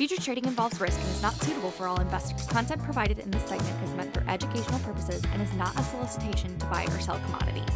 Future trading involves risk and is not suitable for all investors. Content provided in this segment is meant for educational purposes and is not a solicitation to buy or sell commodities.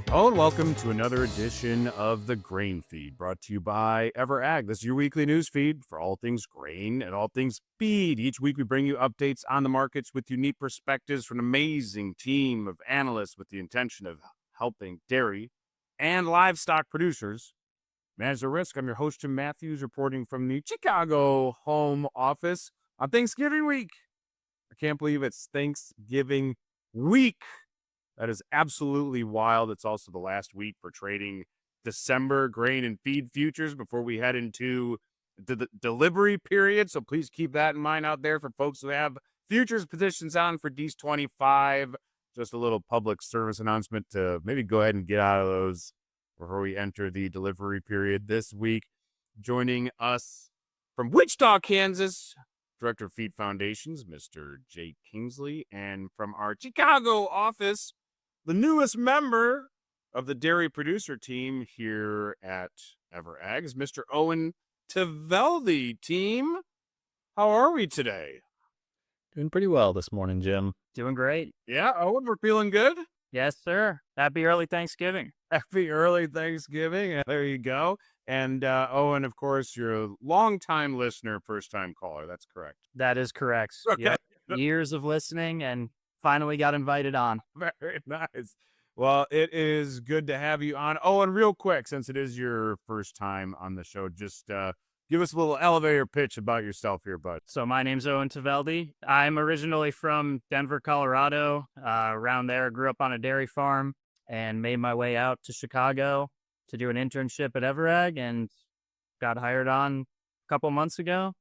Hello and welcome to another edition of the Grain Feed, brought to you by EverAg. This is your weekly news feed for all things grain and all things feed. Each week we bring you updates on the markets with unique perspectives from an amazing team of analysts with the intention of helping dairy and livestock producers manage the risk. I'm your host, Jim Matthews, reporting from the Chicago home office on Thanksgiving week. I can't believe it's Thanksgiving week. That is absolutely wild. It's also the last week for trading December grain and feed futures before we head into the delivery period. So please keep that in mind out there for folks who have futures positions on for D's 25. Just a little public service announcement to maybe go ahead and get out of those before we enter the delivery period this week. Joining us from Wichita, Kansas, Director of Feed Foundations, Mr. Jake Kingsley, and from our Chicago office, the newest member of the dairy producer team here at EverAg is Mr. Owen Tveldy. Team, how are we today? Doing pretty well this morning, Jim. Doing great. Yeah, Owen, we're feeling good? Yes, sir. Happy early Thanksgiving. Happy early Thanksgiving. There you go. And Owen, of course, you're a longtime listener, first-time caller. That's correct. That is correct. Okay. Yep. Years of listening and finally got invited on. Very nice. Well, it is good to have you on. Owen, real quick, since it is your first time on the show, just give us a little elevator pitch about yourself here, bud. So my name's Owen Tveldy. I'm originally from Denver, Colorado. Around there, grew up on a dairy farm and made my way out to Chicago to do an internship at EverAg and got hired on a couple months ago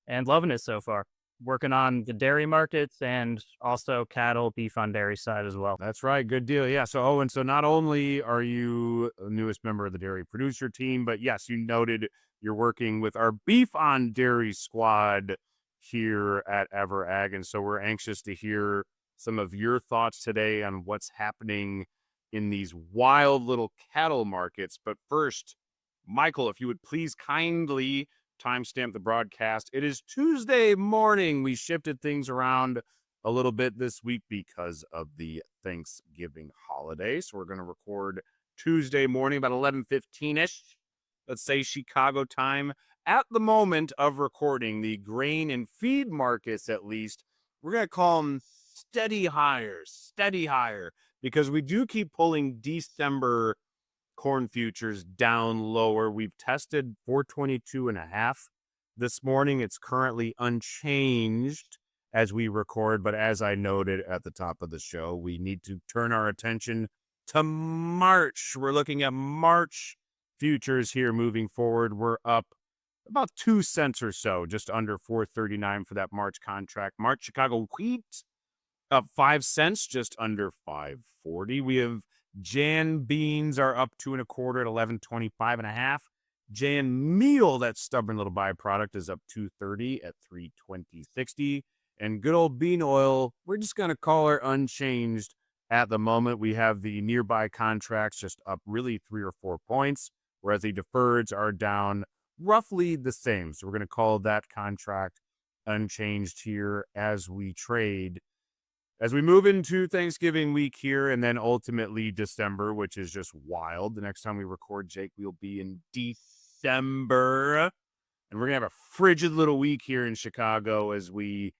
and loving it so far. Working on the dairy markets and also cattle, beef on dairy side as well. That's right. Good deal. Yeah. So, Owen, so not only are you the newest member of the dairy producer team, but yes, you noted you're working with our beef on dairy squad here at EverAg. And so we're anxious to hear some of your thoughts today on what's happening in these wild little cattle markets. But first, Michael, if you would please kindly timestamp the broadcast. It is Tuesday morning. We shifted things around a little bit this week because of the Thanksgiving holiday. So we're going to record Tuesday morning about 11:15-ish. Let's say Chicago time. At the moment of recording, the grain and feed markets, at least, we're going to call them steady higher, because we do keep pulling December corn futures down lower. We've tested 422.5 this morning. It's currently unchanged as we record, but as I noted at the top of the show, we need to turn our attention to March. We're looking at March futures here moving forward. We're up about 2 cents or so, just under 439 for that March contract. March Chicago wheat up 5 cents, just under 540. We have Jan beans are up 2 1/4 at 11.25.5. Jan meal, that stubborn little byproduct, is up 230 at 320.60. And good old bean oil, we're just going to call her unchanged at the moment. We have the nearby contracts just up really 3 or 4 points, whereas the deferreds are down roughly the same. So we're going to call that contract unchanged here as we trade. As we move into Thanksgiving week here and then ultimately December, which is just wild. The next time we record, Jake, we'll be in December. And we're going to have a frigid little week here in Chicago as we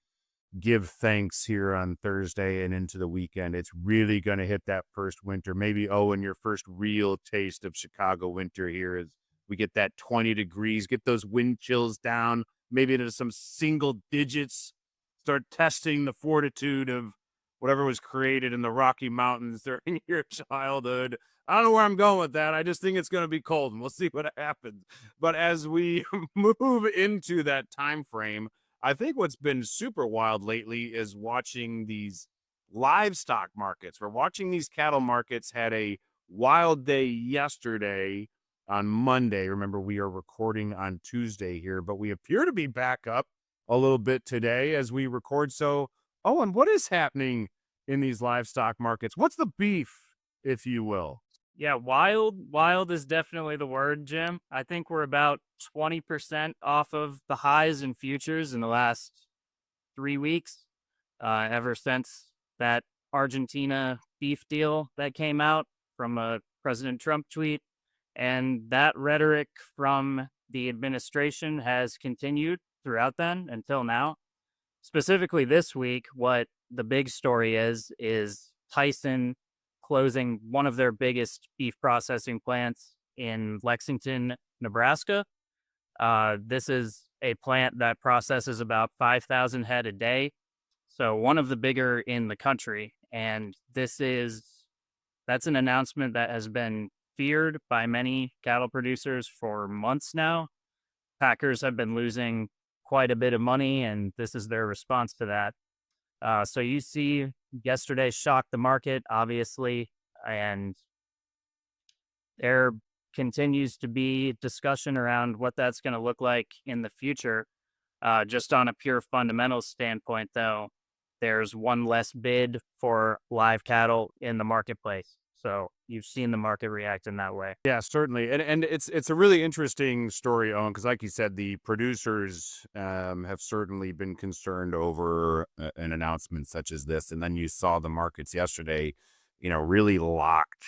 give thanks here on Thursday and into the weekend. It's really going to hit that first winter. Maybe, Owen, your first real taste of Chicago winter here as we get that 20 degrees, get those wind chills down, maybe into some single digits, start testing the fortitude of whatever was created in the Rocky Mountains during your childhood. I don't know where I'm going with that. I just think it's going to be cold, and we'll see what happens. But as we move into that time frame, I think what's been super wild lately is watching these livestock markets. We're watching these cattle markets had a wild day yesterday on Monday. Remember, we are recording on Tuesday here, but we appear to be back up a little bit today as we record. So, Owen, what is happening in these livestock markets? What's the beef, if you will? Yeah, wild is definitely the word, Jim. I think we're about 20% off of the highs in futures in the last 3 weeks, ever since that Argentina beef deal that came out from a President Trump tweet. And that rhetoric from the administration has continued throughout then until now. Specifically this week, what the big story is Tyson closing one of their biggest beef processing plants in Lexington, Nebraska. This is a plant that processes about 5,000 head a day. So one of the bigger in the country. And that's an announcement that has been feared by many cattle producers for months now. Packers have been losing quite a bit of money, and this is their response to that. So you see, yesterday shocked the market, obviously, and there continues to be discussion around what that's going to look like in the future. Just on a pure fundamentals standpoint, though, there's one less bid for live cattle in the marketplace. So you've seen the market react in that way. Yeah, certainly, and it's a really interesting story, Owen, because like you said, the producers have certainly been concerned over an announcement such as this, and then you saw the markets yesterday, really locked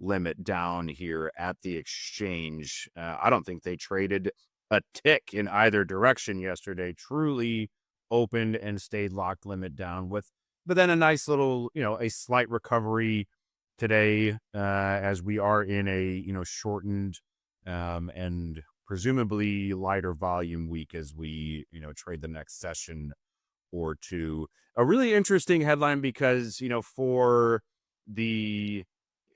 limit down here at the exchange. I don't think they traded a tick in either direction yesterday. Truly opened and stayed locked limit down but then a nice little, a slight recovery today, as we are in a shortened and presumably lighter volume week as we trade the next session or two. A really interesting headline because for the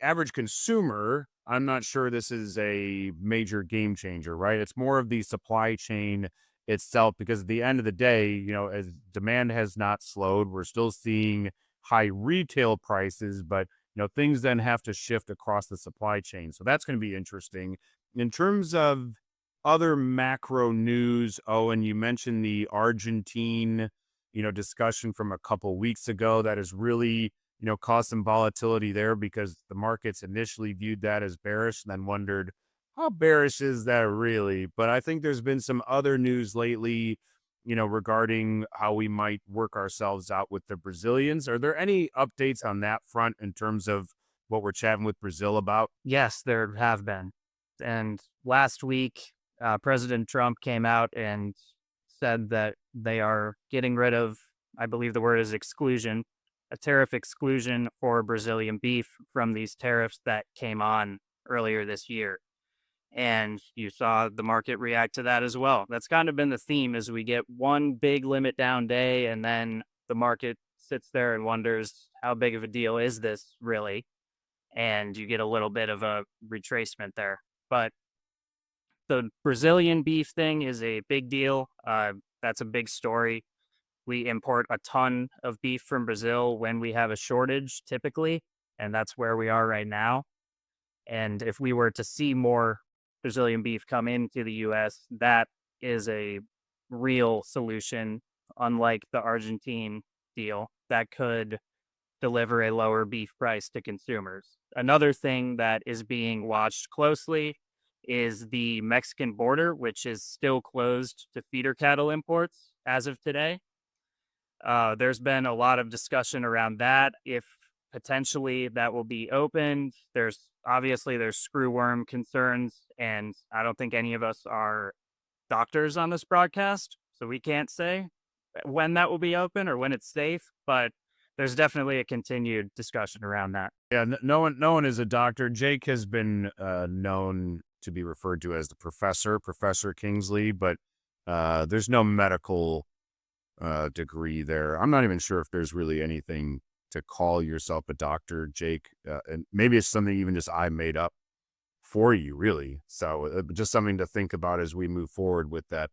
average consumer, I'm not sure this is a major game changer, right? It's more of the supply chain itself, because at the end of the day, as demand has not slowed, we're still seeing high retail prices, but things then have to shift across the supply chain. So that's going to be interesting. In terms of other macro news, Owen, you mentioned the Argentine, discussion from a couple weeks ago that has really, caused some volatility there because the markets initially viewed that as bearish and then wondered, how bearish is that really? But I think there's been some other news lately, regarding how we might work ourselves out with the Brazilians. Are there any updates on that front in terms of what we're chatting with Brazil about? Yes, there have been. And last week, President Trump came out and said that they are getting rid of, I believe the word is exclusion, a tariff exclusion for Brazilian beef from these tariffs that came on earlier this year. And you saw the market react to that as well. That's kind of been the theme, as we get one big limit down day and then the market sits there and wonders, how big of a deal is this really? And you get a little bit of a retracement there. But the Brazilian beef thing is a big deal. That's a big story. We import a ton of beef from Brazil when we have a shortage, typically, and that's where we are right now. And if we were to see more Brazilian beef come into the U.S., that is a real solution, unlike the Argentine deal, that could deliver a lower beef price to consumers. Another thing that is being watched closely is the Mexican border, which is still closed to feeder cattle imports as of today. There's been a lot of discussion around that, if potentially that will be opened. There's screwworm concerns, and I don't think any of us are doctors on this broadcast, so we can't say when that will be open or when it's safe, but there's definitely a continued discussion around that. Yeah, no one is a doctor. Jake has been known to be referred to as the Professor Kingsley, but there's no medical degree there. I'm not even sure if there's really anything to call yourself a doctor, Jake, and maybe it's something even just I made up for you, really. So just something to think about as we move forward with that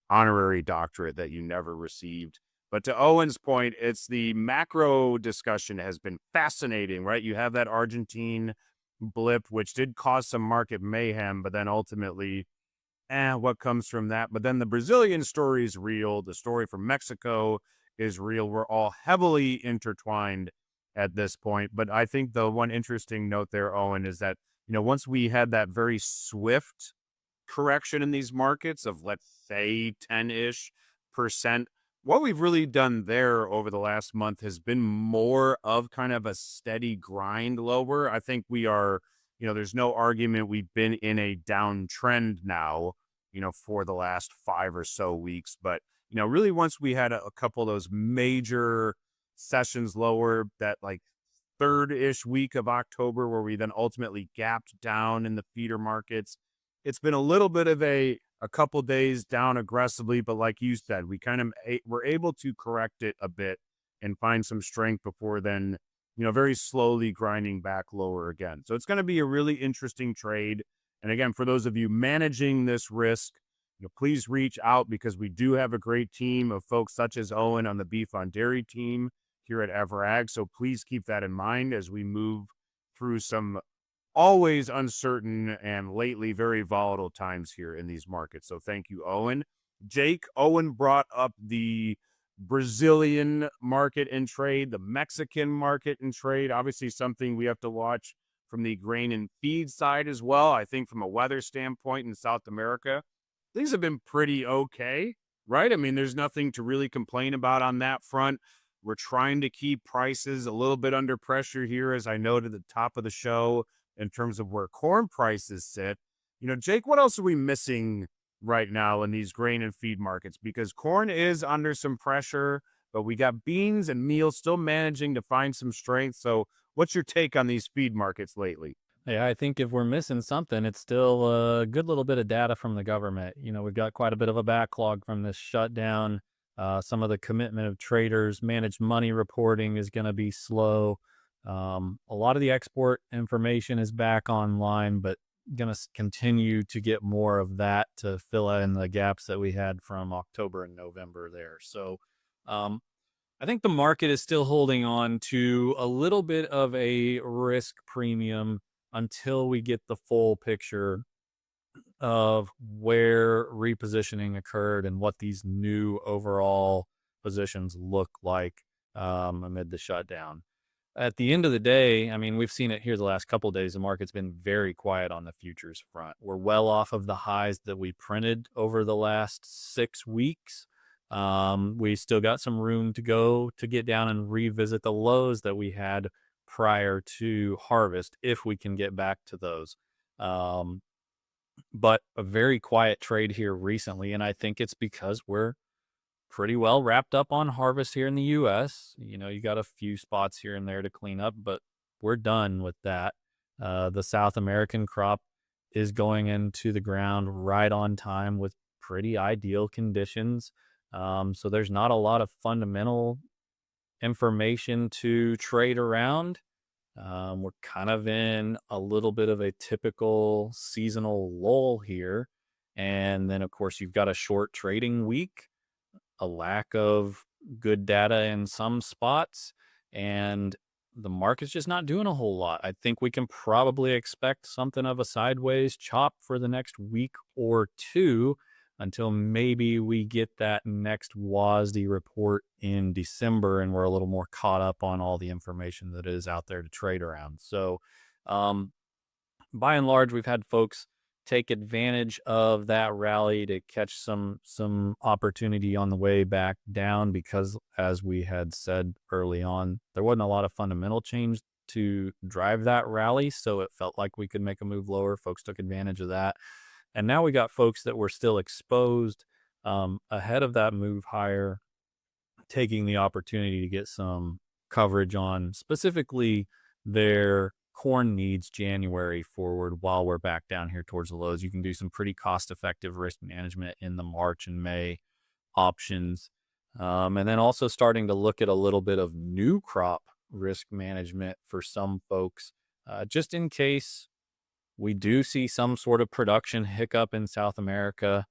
honorary doctorate that you never received. But to Owen's point, it's the macro discussion has been fascinating, right? You have that Argentine blip, which did cause some market mayhem, but then ultimately, what comes from that? But then the Brazilian story is real. The story from Mexico is real. We're all heavily intertwined at this point. But I think the one interesting note there, Owen, is that, once we had that very swift correction in these markets of, let's say, 10-ish%, what we've really done there over the last month has been more of kind of a steady grind lower. I think we are, there's no argument we've been in a downtrend now, for the last 5 or so weeks. But, really once we had a couple of those major sessions lower, that like third-ish week of October, where we then ultimately gapped down in the feeder markets, it's been a little bit of a couple days down aggressively, but like you said, we kind of were able to correct it a bit and find some strength before then, very slowly grinding back lower again. So it's going to be a really interesting trade. And again, for those of you managing this risk, please reach out, because we do have a great team of folks such as Owen on the beef on dairy team here at Everag. So please keep that in mind as we move through some always uncertain and lately very volatile times here in these markets. So thank you, Owen. Jake, Owen brought up the Brazilian market and trade, the Mexican market and trade, obviously something we have to watch from the grain and feed side as well. I think from a weather standpoint in South America, things have been pretty okay, right? I mean, there's nothing to really complain about on that front. We're trying to keep prices a little bit under pressure here, as I noted at the top of the show, in terms of where corn prices sit. Jake, what else are we missing right now in these grain and feed markets? Because corn is under some pressure, but we got beans and meal still managing to find some strength. So what's your take on these feed markets lately? Yeah, I think if we're missing something, it's still a good little bit of data from the government. We've got quite a bit of a backlog from this shutdown. Some of the commitment of traders, managed money reporting is going to be slow. A lot of the export information is back online, but going to continue to get more of that to fill in the gaps that we had from October and November there. So I think the market is still holding on to a little bit of a risk premium until we get the full picture of where repositioning occurred and what these new overall positions look like amid the shutdown. At the end of the day, I mean, we've seen it here the last couple of days. The market's been very quiet on the futures front. We're well off of the highs that we printed over the last 6 weeks. We still got some room to go to get down and revisit the lows that we had prior to harvest, if we can get back to those. But a very quiet trade here recently, and I think it's because we're pretty well wrapped up on harvest here in the U.S. You got a few spots here and there to clean up, but we're done with that. The South American crop is going into the ground right on time with pretty ideal conditions. So there's not a lot of fundamental information to trade around. We're kind of in a little bit of a typical seasonal lull here. And then, of course, you've got a short trading week, a lack of good data in some spots, and the market's just not doing a whole lot. I think we can probably expect something of a sideways chop for the next week or two until maybe we get that next WASDE report in December and we're a little more caught up on all the information that is out there to trade around. So by and large, we've had folks take advantage of that rally to catch some opportunity on the way back down, because as we had said early on, there wasn't a lot of fundamental change to drive that rally. So it felt like we could make a move lower. Folks took advantage of that. And now we got folks that were still exposed ahead of that move higher, taking the opportunity to get some coverage on specifically their corn needs January forward while we're back down here towards the lows. You can do some pretty cost-effective risk management in the March and May options. And then also starting to look at a little bit of new crop risk management for some folks, just in case we do see some sort of production hiccup in South America,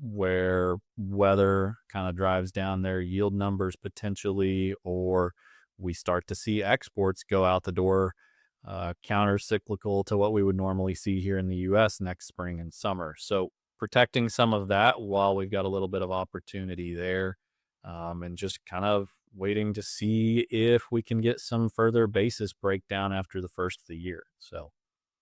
where weather kind of drives down their yield numbers potentially, or we start to see exports go out the door, counter-cyclical to what we would normally see here in the U.S. next spring and summer. So protecting some of that while we've got a little bit of opportunity there, and just kind of waiting to see if we can get some further basis breakdown after the first of the year. So,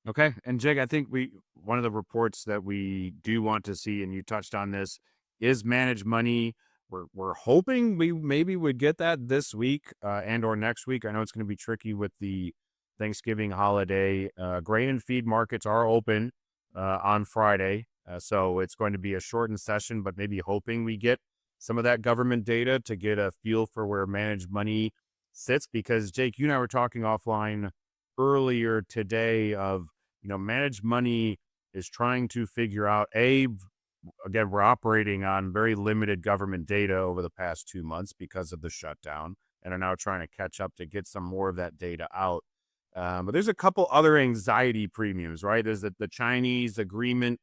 Okay. And Jake, I think one of the reports that we do want to see, and you touched on this, is managed money. We're hoping we maybe would get that this week and or next week. I know it's going to be tricky with the Thanksgiving holiday. Grain and feed markets are open on Friday. So it's going to be a shortened session, but maybe hoping we get some of that government data to get a feel for where managed money sits. Because Jake, you and I were talking offline earlier today of, managed money is trying to figure out, again, we're operating on very limited government data over the past 2 months because of the shutdown, and are now trying to catch up to get some more of that data out. But there's a couple other anxiety premiums, right? There's the Chinese agreement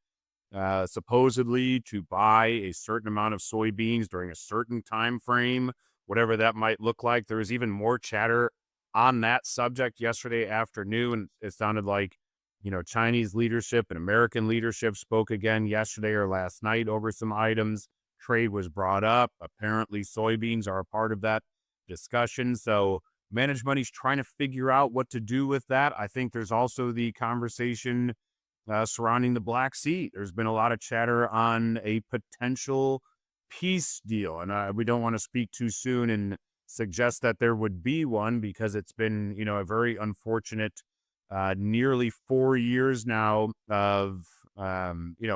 supposedly to buy a certain amount of soybeans during a certain time frame, whatever that might look like. There was even more chatter on that subject yesterday afternoon. It sounded like, Chinese leadership and American leadership spoke again yesterday or last night over some items. Trade was brought up. Apparently, soybeans are a part of that discussion. So managed money's trying to figure out what to do with that. I think there's also the conversation surrounding the Black Sea. There's been a lot of chatter on a potential peace deal, and we don't want to speak too soon and suggest that there would be one, because it's been, a very unfortunate nearly 4 years now of,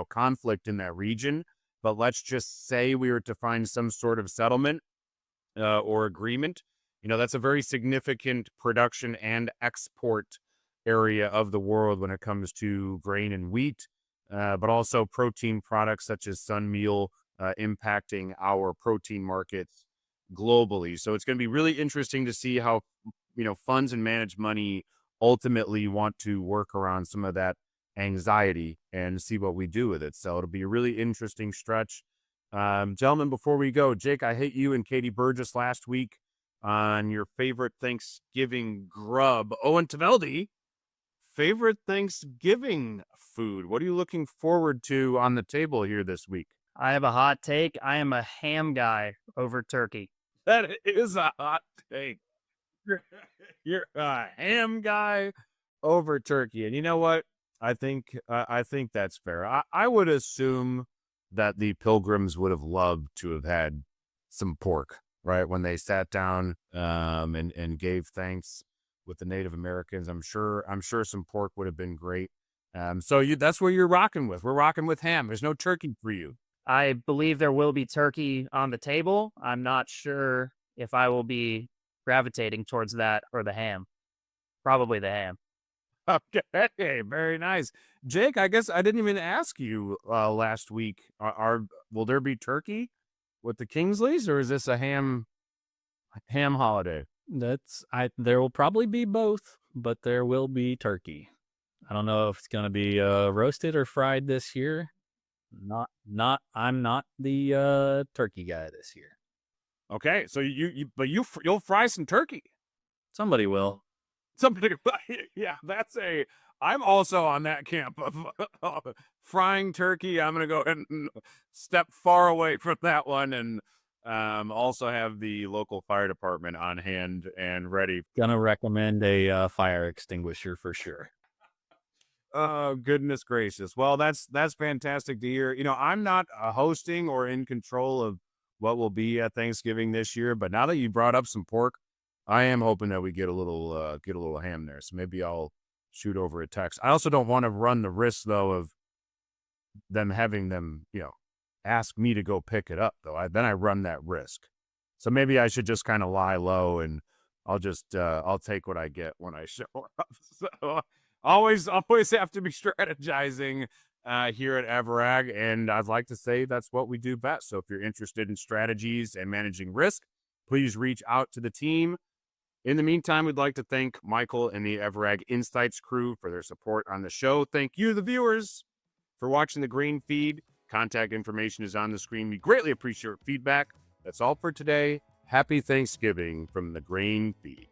conflict in that region. But let's just say we were to find some sort of settlement or agreement. That's a very significant production and export area of the world when it comes to grain and wheat, but also protein products such as sun meal impacting our protein markets globally. So it's going to be really interesting to see how, funds and managed money ultimately want to work around some of that anxiety and see what we do with it. So it'll be a really interesting stretch. Gentlemen, before we go, Jake, I hit you and Katie Burgess last week on your favorite Thanksgiving grub. Owen Taveldi, favorite Thanksgiving food. What are you looking forward to on the table here this week? I have a hot take. I am a ham guy over turkey. That is a hot take. You're a ham guy over turkey. And you know what? I think that's fair. I would assume that the Pilgrims would have loved to have had some pork, right? When they sat down and gave thanks with the Native Americans. I'm sure some pork would have been great. So that's what you're rocking with. We're rocking with ham. There's no turkey for you. I believe there will be turkey on the table. I'm not sure if I will be gravitating towards that or the ham. Probably the ham. Okay, very nice. Jake, I guess I didn't even ask you last week. Will there be turkey with the Kingsleys, or is this a ham holiday? There will probably be both, but there will be turkey. I don't know if it's going to be roasted or fried this year. I'm not the turkey guy this year. Okay, so you'll fry some turkey. Somebody will. Yeah, I'm also on that camp of frying turkey. I'm going to go ahead and step far away from that one, and also have the local fire department on hand and ready. Gonna recommend a fire extinguisher for sure. Oh, goodness gracious. Well, that's fantastic to hear. I'm not hosting or in control of what will be at Thanksgiving this year, but now that you brought up some pork, I am hoping that we get a little ham there. So maybe I'll shoot over a text. I also don't want to run the risk though of them having them, ask me to go pick it up though. Then I run that risk. So maybe I should just kind of lie low, and I'll take what I get when I show up. So always have to be strategizing here at Everag, and I'd like to say that's what we do best. So if you're interested in strategies and managing risk, please reach out to the team. In the meantime, we'd like to thank Michael and the Everag Insights crew for their support on the show. Thank you, the viewers, for watching the Grain Feed. Contact information is on the screen. We greatly appreciate your feedback. That's all for today. Happy Thanksgiving from the Grain Feed.